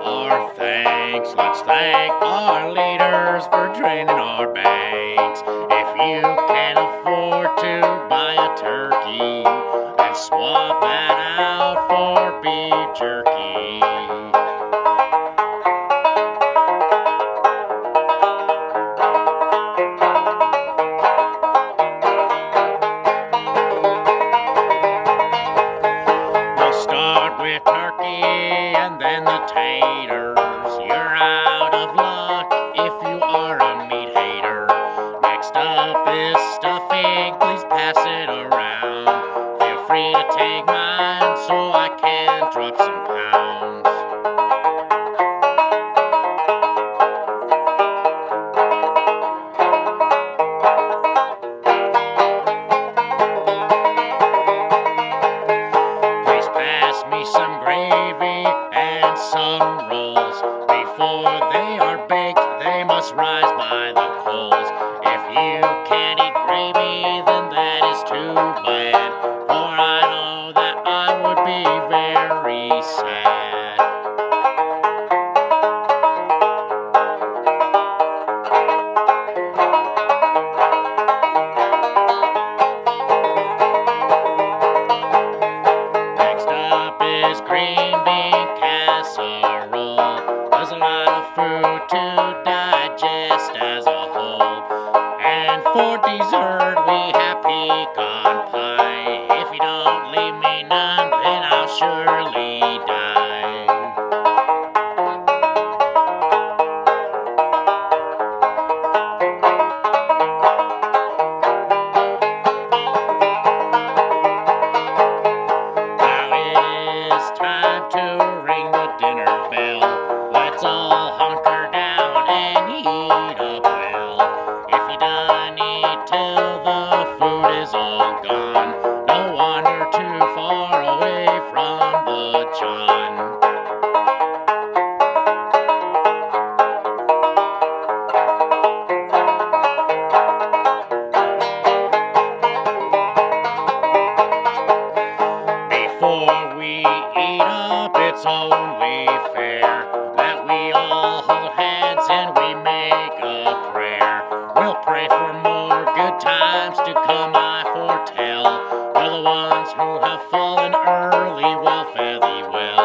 our thanks. Let's thank our leaders for draining our banks. If you can afford to buy a turkey, then swap that out for beef jerky. Start with turkey and then the taters. You're out of luck if you are a meat hater. Next up is stuffing, please pass it around. Feel free to take mine so I can drop some pounds. Me some gravy and some rolls. Before they are baked, they must rise by the coals. If you can't eat gravy, then that is too bad, for I know that I would be very sad. Is green bean casserole. There's a lot of food to digest as a whole. And for dessert we have pecan pie. If you don't leave me none, then I'll surely die. Time to ring the dinner bell. Let's all hunker down and eat up well. If you done eat till the food is all gone, no wander too far away from the John. Before we eat up, it's only fair that we all hold hands and we make a prayer. We'll pray for more good times to come, I foretell, for the ones who have fallen early, well, fare thee well.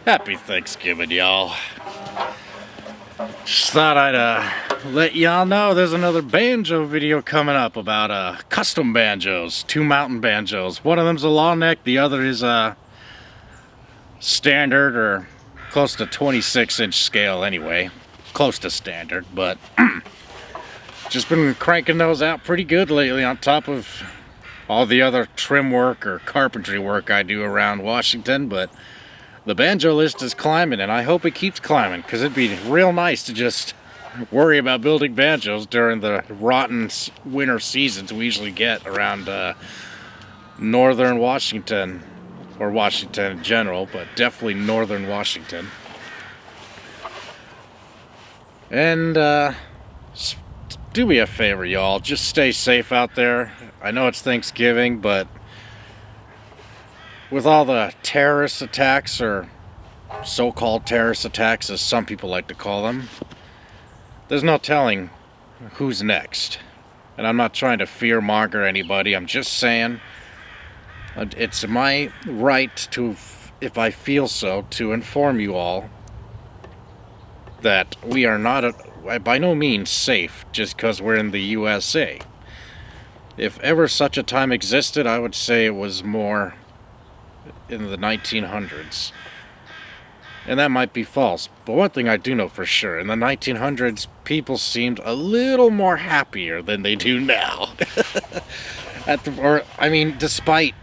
Happy Thanksgiving, y'all. Just thought I'd let y'all know there's another banjo video coming up about custom banjos, 2 mountain banjos. One of them's a long neck, the other is standard, or close to 26-inch scale anyway. Close to standard, but just been cranking those out pretty good lately on top of all the other trim work or carpentry work I do around Washington. But the banjo list is climbing, and I hope it keeps climbing, because it'd be real nice to just worry about building banjos during the rotten winter seasons we usually get around northern Washington, or Washington in general, but definitely northern Washington. And do me a favor, y'all, just stay safe out there. I know it's Thanksgiving, but with all the terrorist attacks, or so-called terrorist attacks as some people like to call them, there's no telling who's next. And I'm not trying to fear-monger anybody, I'm just saying it's my right to, if I feel so, to inform you all that we are not by no means safe just because we're in the USA. If ever such a time existed, I would say it was more in the 1900s. And that might be false, but one thing I do know for sure, in the 1900s, people seemed a little more happier than they do now. Despite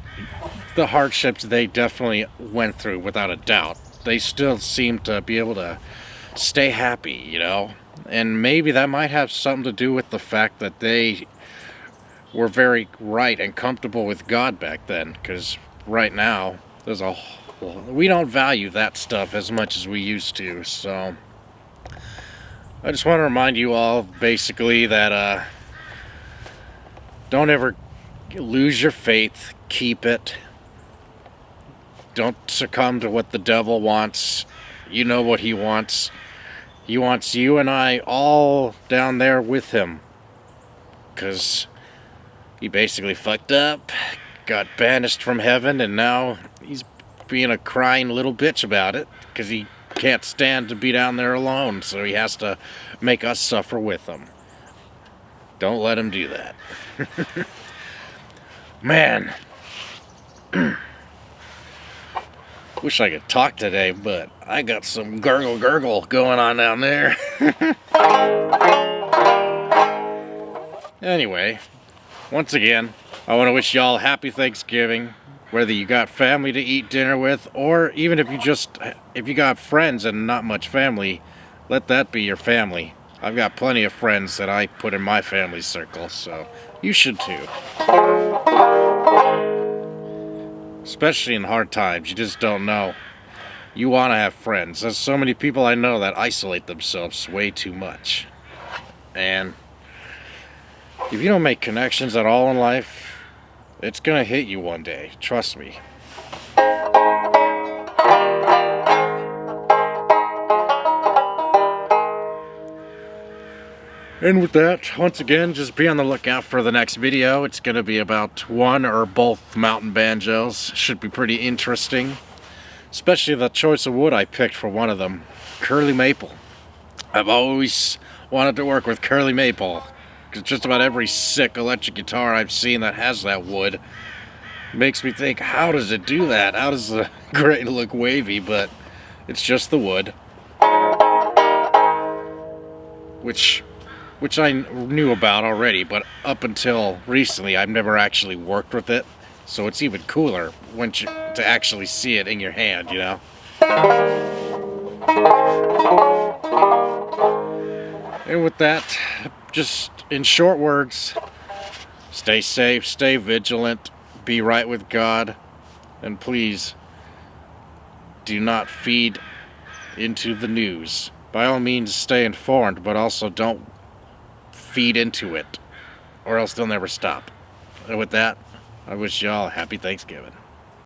the hardships they definitely went through, without a doubt, they still seem to be able to stay happy, you know? And maybe that might have something to do with the fact that they were very right and comfortable with God back then, because right now we don't value that stuff as much as we used to. So I just want to remind you all basically that don't ever lose your faith. Keep it. Don't succumb to what the devil wants. You know what he wants. He wants you and I all down there with him, because he basically fucked up, got banished from heaven, and now he's being a crying little bitch about it, because he can't stand to be down there alone, so he has to make us suffer with him. Don't let him do that. Man. Wish I could talk today, but I got some gurgle going on down there. Anyway, once again, I want to wish y'all happy Thanksgiving. Whether you got family to eat dinner with, or even if you got friends and not much family, let that be your family. I've got plenty of friends that I put in my family circle, so you should too. Especially in hard times, you just don't know. You want to have friends. There's so many people I know that isolate themselves way too much. And if you don't make connections at all in life, it's gonna hit you one day. Trust me. And with that, once again, just be on the lookout for the next video. It's going to be about one or both mountain banjos. Should be pretty interesting. Especially the choice of wood I picked for one of them. Curly maple. I've always wanted to work with curly maple, because just about every sick electric guitar I've seen that has that wood makes me think, how does it do that? How does the grain look wavy? But it's just the wood. Which I knew about already, but up until recently I've never actually worked with it, so it's even cooler to actually see it in your hand, you know? And with that, just in short words, stay safe, stay vigilant, be right with God, and please do not feed into the news. By all means, stay informed, but also don't feed into it, or else they'll never stop. And with that, I wish y'all a happy Thanksgiving.